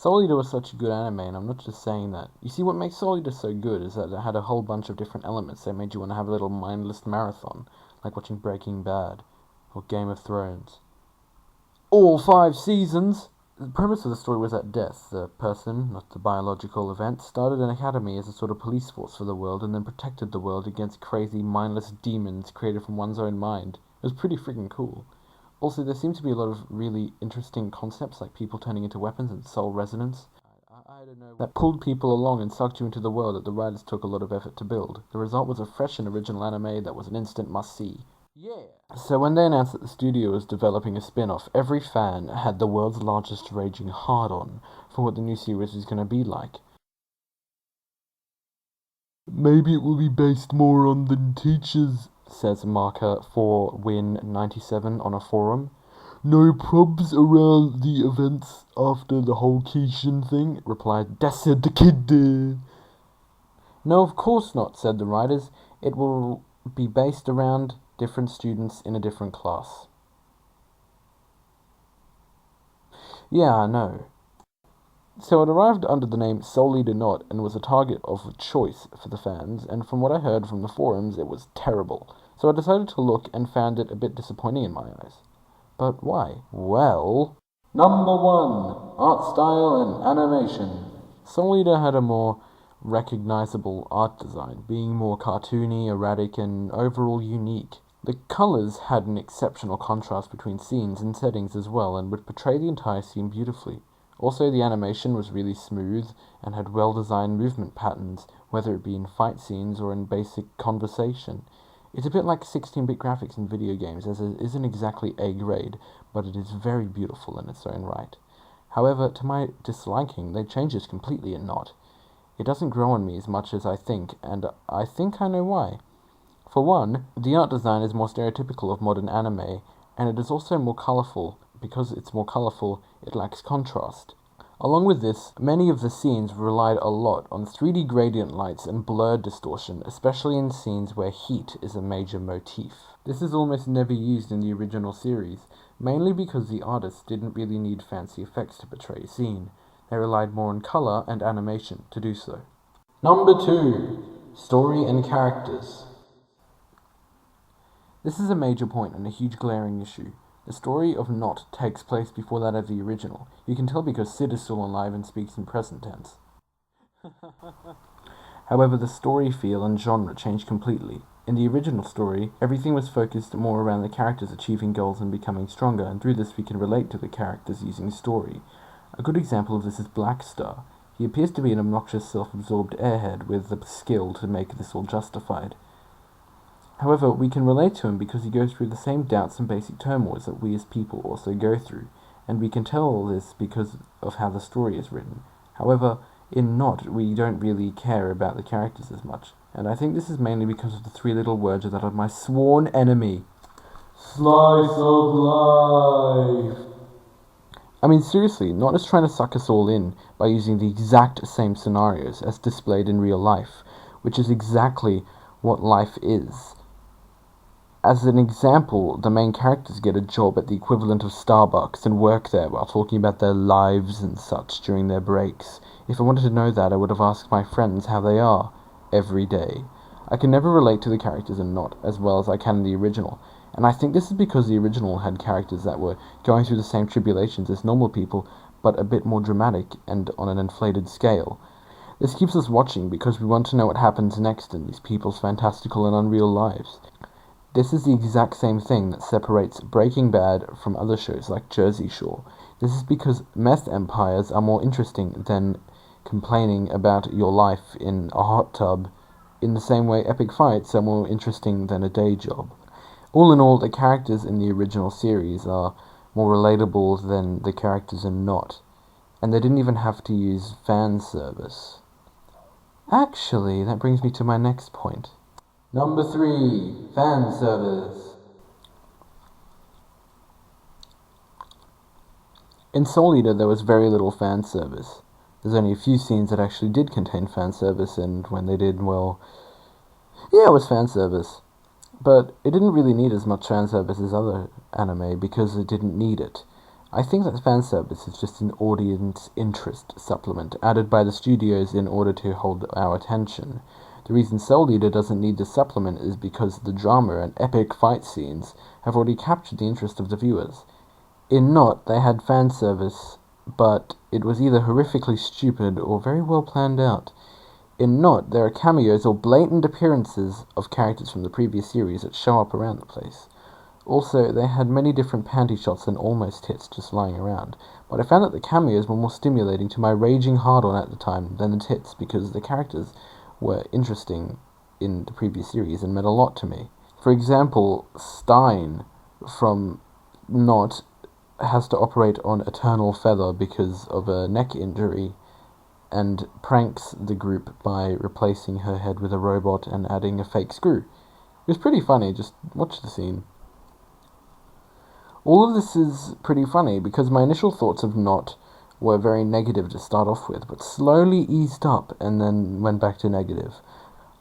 Soul Eater was such a good anime, and I'm not just saying that. You see, what makes Soul Eater so good is that it had a whole bunch of different elements that made you want to have a little mindless marathon, like watching Breaking Bad or Game of Thrones. All 5 seasons! The premise of the story was that Death, the person, not the biological event, started an academy as a sort of police force for the world and then protected the world against crazy, mindless demons created from one's own mind. It was pretty freaking cool. Also, there seemed to be a lot of really interesting concepts like people turning into weapons and soul resonance. I don't know. That pulled people along and sucked you into the world that the writers took a lot of effort to build. The result was a fresh and original anime that was an instant must-see. Yeah! So when they announced that the studio was developing a spin-off, every fan had the world's largest raging hard-on for what the new series was going to be like. Maybe it will be based more on the teachers, says Marker4Win97 on a forum. No probs around the events after the whole Keishan thing, replied Desert the Kid. No, of course not, said the writers. It will be based around different students in a different class. Yeah, I know. So it arrived under the name Soul Eater Not and was a target of choice for the fans, and from what I heard from the forums, it was terrible. So I decided to look and found it a bit disappointing in my eyes. But why? Well, number 1, art style and animation. Soul Eater had a more recognizable art design, being more cartoony, erratic, and overall unique. The colours had an exceptional contrast between scenes and settings as well, and would portray the entire scene beautifully. Also, the animation was really smooth and had well-designed movement patterns, whether it be in fight scenes or in basic conversation. It's a bit like 16-bit graphics in video games, as it isn't exactly A-grade, but it is very beautiful in its own right. However, to my disliking, they changed it completely in Not. It doesn't grow on me as much as I think, and I think I know why. For one, the art design is more stereotypical of modern anime, and it is also more colourful. Because it's more colourful, it lacks contrast. Along with this, many of the scenes relied a lot on 3D gradient lights and blur distortion, especially in scenes where heat is a major motif. This is almost never used in the original series, mainly because the artists didn't really need fancy effects to portray a scene. They relied more on colour and animation to do so. Number 2. Story and characters. This is a major point and a huge glaring issue. The story of Not takes place before that of the original. You can tell because Sid is still alive and speaks in present tense. However, the story feel and genre changed completely. In the original story, everything was focused more around the characters achieving goals and becoming stronger, and through this we can relate to the characters using story. A good example of this is Black Star. He appears to be an obnoxious, self-absorbed airhead with the skill to make this all justified. However, we can relate to him because he goes through the same doubts and basic turmoils that we as people also go through, and we can tell all this because of how the story is written. However, in Not, we don't really care about the characters as much, and I think this is mainly because of the 3 little words that are my sworn enemy. Slice of life! I mean, seriously, Not is trying to suck us all in by using the exact same scenarios as displayed in real life, which is exactly what life is. As an example, the main characters get a job at the equivalent of Starbucks and work there while talking about their lives and such during their breaks. If I wanted to know that, I would have asked my friends how they are every day. I can never relate to the characters in Not as well as I can in the original, and I think this is because the original had characters that were going through the same tribulations as normal people, but a bit more dramatic and on an inflated scale. This keeps us watching because we want to know what happens next in these people's fantastical and unreal lives. This is the exact same thing that separates Breaking Bad from other shows like Jersey Shore. This is because meth empires are more interesting than complaining about your life in a hot tub, in the same way epic fights are more interesting than a day job. All in all, the characters in the original series are more relatable than the characters in Not, and they didn't even have to use fan service. Actually, that brings me to my next point. Number 3. Fan service. In Soul Eater, there was very little fan service. There's only a few scenes that actually did contain fan service, and when they did, well, yeah, it was fan service. But it didn't really need as much fan service as other anime because it didn't need it. I think that fan service is just an audience interest supplement added by the studios in order to hold our attention. The reason Soul Eater doesn't need the supplement is because the drama and epic fight scenes have already captured the interest of the viewers. In Not, they had fan service, but it was either horrifically stupid or very well planned out. In Not, there are cameos or blatant appearances of characters from the previous series that show up around the place. Also, they had many different panty shots and almost hits just lying around, but I found that the cameos were more stimulating to my raging hard-on at the time than the tits because the characters were interesting in the previous series and meant a lot to me. For example, Stein from Not has to operate on Eternal Feather because of a neck injury and pranks the group by replacing her head with a robot and adding a fake screw. It was pretty funny, just watch the scene. All of this is pretty funny because my initial thoughts of Not were very negative to start off with, but slowly eased up and then went back to negative.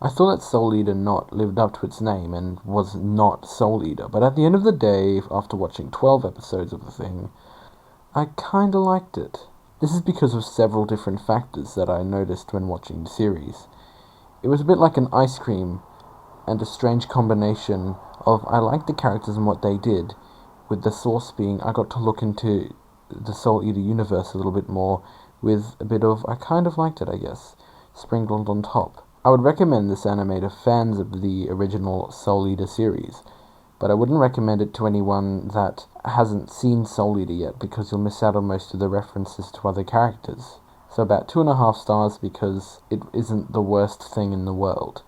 I thought that Soul Eater Not lived up to its name and was not Soul Eater, but at the end of the day, after watching 12 episodes of the thing, I kinda liked it. This is because of several different factors that I noticed when watching the series. It was a bit like an ice cream and a strange combination of I liked the characters and what they did, with the source being I got to look into the Soul Eater universe a little bit more, with a bit of I kind of liked it, I guess, sprinkled on top. I would recommend this anime to fans of the original Soul Eater series, but I wouldn't recommend it to anyone that hasn't seen Soul Eater yet because you'll miss out on most of the references to other characters. So about 2.5 stars because it isn't the worst thing in the world.